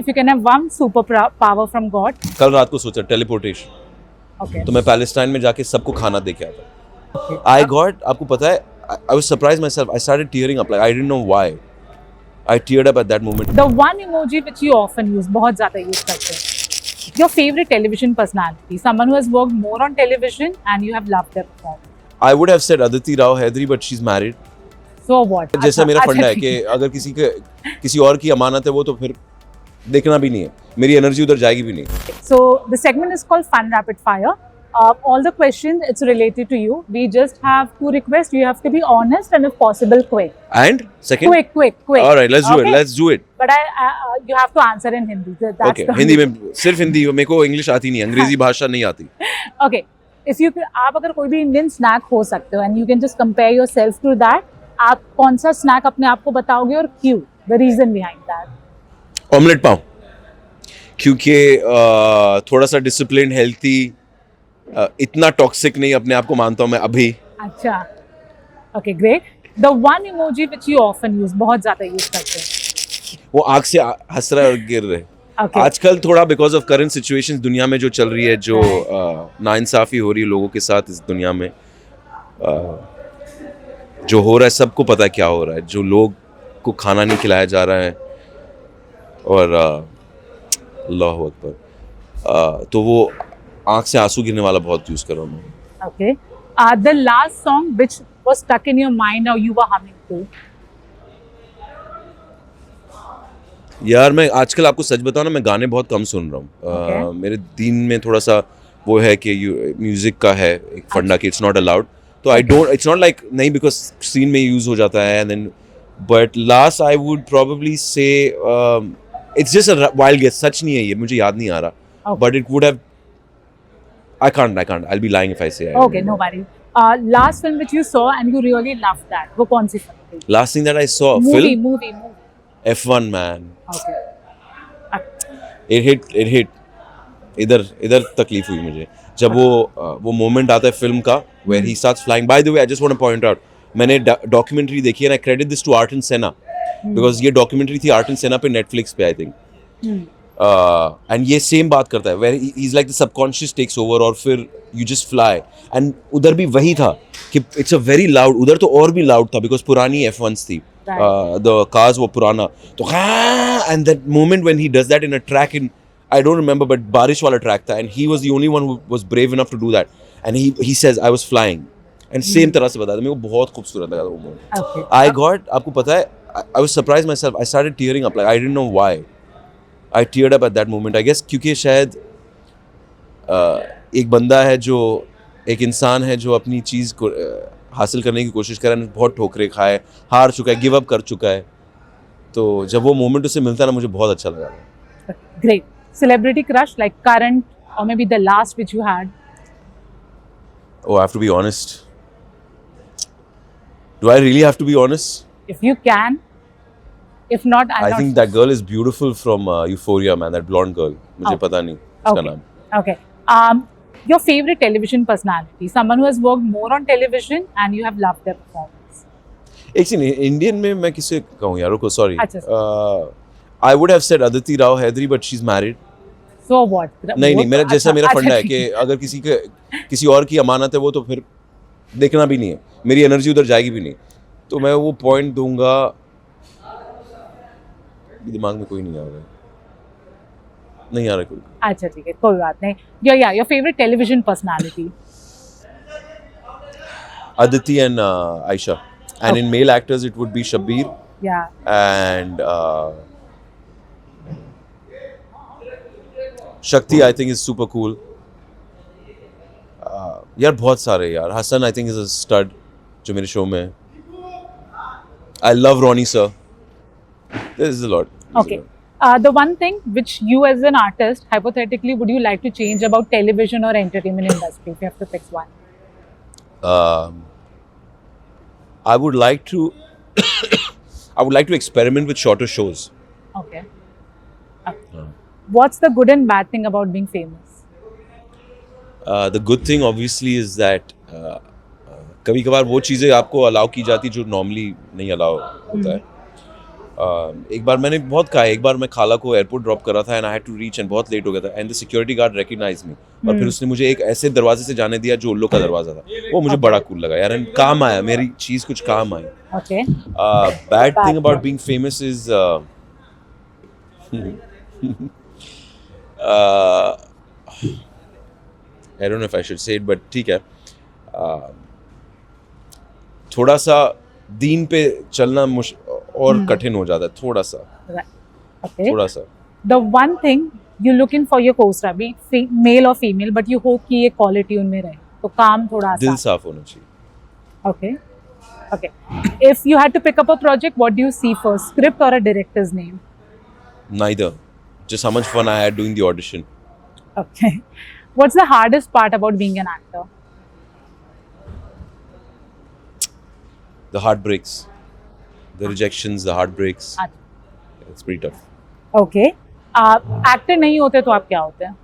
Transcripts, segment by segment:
if you can have one power from God. कल रात को सोचा टेलीपोर्टेशन, Okay. तो मैं पैलेस्टाइन में जाके सबको खाना दे के आता। आई गॉट, आपको पता है, I was surprise my self, I started tearing up, like I didn't know why I tiered up at that moment. The one emoji which you often use, बहुत ज़्यादा use करते हैं। Your favorite television personality, someone who has worked more on television and you have loved their performance. I would have said Aditi Rao Hydari, but she is married. So what? जैसा मेरा फंडा है ठीक कि अगर किसी और की अमानत है वो तो फिर देखना भी नहीं है, मेरी एनर्जी उधर जाएगी भी नहीं। So the segment is called Fun Rapid Fire. All the questions, it's related to you. We just have two requests. You have to be honest and if possible quick. And second, Quick. all right, let's do Okay? it, let's do it। But you have to answer in Hindi. That's Okay, the Hindi में, सिर्फ हिंदी, मेरे को English आती नहीं, अंग्रेजी भाषा नहीं आती। Okay. आप अगर कोई भी इंडियन स्नैक हो सकते हो and you can just compare yourself to that, आप कौन सा स्नैक अपने आप को बताओगे और क्यों? The reason behind that. Omelette pav, क्योंकि थोड़ा सा डिसिप्लिन, हेल्थी, इतना टॉक्सिक नहीं अपने आप को मानता हूँ मैं अभी। अच्छा, okay, great. The one emoji which you often use, बहुत ज़्यादा यूज करते हैं। वो आग से हंस रहा है और गिर रहे। Okay. आजकल थोड़ा बिकॉज ऑफ करंट सिचुएशंस दुनिया में जो चल रही है, जो नाइंसाफी हो रही है लोगों के साथ इस दुनिया में, जो हो रहा है सबको पता है क्या हो रहा है, जो लोग को खाना नहीं खिलाया जा रहा है और अल्लाहु अकबर, तो वो आँख से आंसू गिरने वाला बहुत यूज कर रहा हूँ मैं। Okay. The last song which was stuck in your mind or you were humming to? यार मैं आजकल आपको सच बताऊं ना, मैं गाने बहुत कम सुन रहा हूँ। Okay. मेरे दिन में थोड़ा सा वो है कि म्यूजिक का है एक फंडा कि इट्स नॉट अलाउड, तो I don't, it's not like नहीं, बिकॉज सीन में यूज हो जाता है and then, but last I would probably say it's just a wild guess, सच नहीं है ये, मुझे याद नहीं आ रहा, Okay. But it would have, I can't, I'll be lying if I say I Okay, no worries. Last film which you saw and you really loved that, वो कौन सी film थी? Last thing that I saw, Movie. F1 man, Okay. it hit, इधर तकलीफ हुई मुझे जब वो moment आता है फिल्म का where he starts flying. By the way, I just want to point out, मैंने डॉक्यूमेंट्री देखी है and I credit this to Ayrton Senna because ये डॉक्यूमेंट्री थी Ayrton Senna पे Netflix पे I think, and ये सेम बात करता है where he's like the subconscious takes over और फिर you just fly, and उधर भी वही था कि it's a very loud, उधर तो और भी loud था because पुरानी F1s थी, the cars वो पुराना, तो and that moment when he does that in a track in, I don't remember, but बारिश वाला track था, and he was the only one who was brave enough to do that, and he says I was flying, and same तरह से बताया, मेरे को बहुत खूबसूरत लगा वो moment. Okay. I got, आपको पता है, I was surprised myself, I started tearing up, like I didn't know why I teared up at that moment. I guess क्योंकि शायद एक बंदा है जो, एक इंसान है जो अपनी चीज़ को हासिल करने की कोशिश कर रहा है, बहुत ठोकरे खाए, हार चुका है, गिव अप कर चुका है, तो जब वो मोमेंट उसे मिलता है ना, मुझे बहुत अच्छा लगा। Great. Celebrity crush, like current or maybe the last which you had? Oh, I have to be honest. Do I really have to be honest? If you can. If not, I think that girl is beautiful from Euphoria, man. That blonde girl. मुझे पता नहीं उसका Okay. नाम। Okay. Your favorite television personality, someone who has worked more on television and you have loved their performance. एक scene Indian में मैं किसे कहूँ यार, रुको, सॉरी, अच्छा। I would have said Aditi Rao Hydari, but she's married. So what? नहीं, मेरा जैसा मेरा फंडा है ठीक कि अगर किसी और की अमानत है वो तो फिर देखना भी नहीं है, मेरी एनर्जी उधर जाएगी भी नहीं, तो मैं वो पॉइंट दूंगा, दिमाग में कोई नहीं आ रहा कोई। अच्छा ठीक है, कोई बात नहीं। Your favorite television personality? Aditi and Aisha, and in male actors it would be Shabbir. Yeah. And Shakti I think is super cool. यार बहुत सारे यार, Hasan I think is a stud जो मेरे शो में है. I love Ronnie sir. There is a lot. Okay. The one thing which you as an artist, hypothetically, would you like to change about television or entertainment industry if you have to pick one? I would like to experiment with shorter shows. Okay. What's the good and bad thing about being famous? The good thing obviously is that कभी कभार वो चीज़ें आपको allow की जाती जो normally नहीं allow होता है. एक बार मैंने बहुत कहा है, एक बार मैं खाला को एयरपोर्ट ड्रॉप कर रहा था and I had to reach and बहुत लेट हो गया था and the security guard recognise me और फिर उसने मुझे एक ऐसे दरवाजे से जाने दिया जो उल्लू का दरवाजा था, वो मुझे बड़ा कूल लगा यार एंड काम आया, मेरी चीज़ कुछ काम आई. Okay. Bad thing about being famous is I don't know if I should say it, but ठीक है. थोड़ा सा दीन पे चलना और कठिन हो जाता है थोड़ा सा. Right. Okay. थोड़ा सा. The one thing you looking for your co-star, be male or female, but you hope कि ये quality उनमें रहे, तो काम थोड़ा दिल आसान. साफ होना चाहिए. Okay. Okay. If you had to pick up a project, what do you see first, script or a director's name? Neither. Just how much fun I had doing the audition. Okay. What's the hardest part about being an actor? The heartbreaks, the rejections, the heartbreaks. It's pretty tough. Okay. Actor नहीं होते तो आप क्या होते हैं?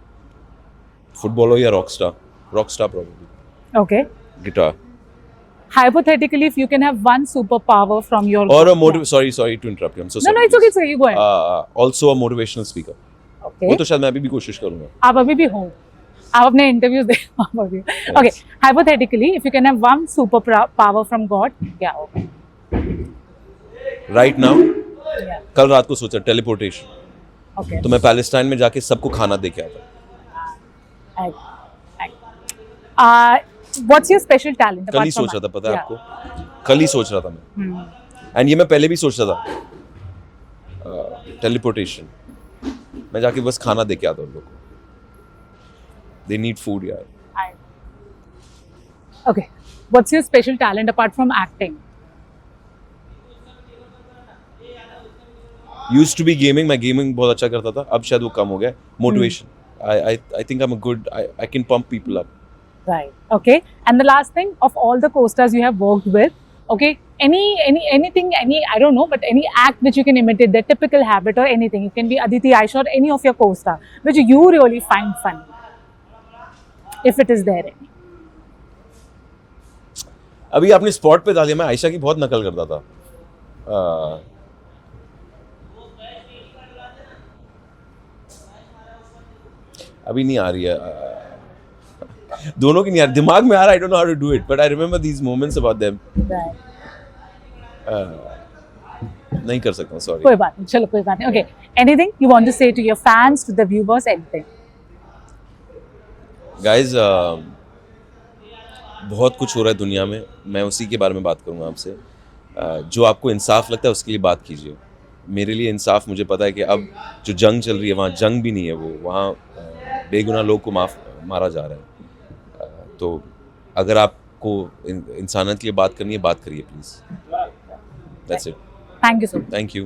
Footballer या rockstar? Rockstar probably. Okay. Guitar. Hypothetically, if you can have one superpower from your Or a sorry to interrupt you. I'm so sorry. No, it's okay. You go ahead. Also a motivational speaker. Okay. वो तो शायद मैं अभी भी कोशिश करूँगा. आप अभी भी हो. आप अपने interviews they. Okay. Hypothetically, if you can have one superpower from God, क्या होगा? Right now, Yeah. कल रात को सोचा teleportation. Okay. तो मैं पैलेस्टाइन में जाके सबको खाना दे के आता. What's your special talent? कल ही सोच रहा था, पता है आपको? कल ही सोच रहा था मैं. एंड ये मैं पहले भी सोच रहा था. टेलीपोर्टेशन. मैं जाके बस खाना दे के आता हूँ लोगों को. They need food यार. Okay. What's your special talent apart from acting? Used to be gaming. मैं गेमिंग बहुत अच्छा करता था. अब शायद वो कम हो गया. Motivation. I think I'm a good. I can pump people up. Right. Okay. And the last thing, of all the co-stars you have worked with, okay, anything, I don't know, but any act which you can imitate, their typical habit or anything. It can be Aditi Aisha or any of your co-star, which you really find funny, if it is there any. अभी आपने spot पे डाल दिया. मैं आयशा की बहुत नकल करता था. अभी नहीं आ रही है. दोनों की नहीं आ रही. दिमाग में आ रहा. I don't know how to do it, but I remember these moments about them. Right. नहीं कर सकता हूँ. Sorry. कोई बात नहीं. चलो कोई बात नहीं. Okay. Anything you want to say to your fans, to the viewers, anything? Guys, बहुत कुछ हो रहा है दुनिया में. मैं उसी के बारे में बात करूँगा आपसे. जो आपको इंसाफ लगता है उसके लिए बात कीजिए. मेरे लिए इंसाफ, मुझे पता है कि अब जो जंग चल रही है वहाँ जंग भी नहीं है. वो वहाँ बेगुनाह लोग को मारा जा रहा है. तो अगर आपको इंसानियत के लिए बात करनी है, बात करिए please. That's it. Thank you so much. Thank you.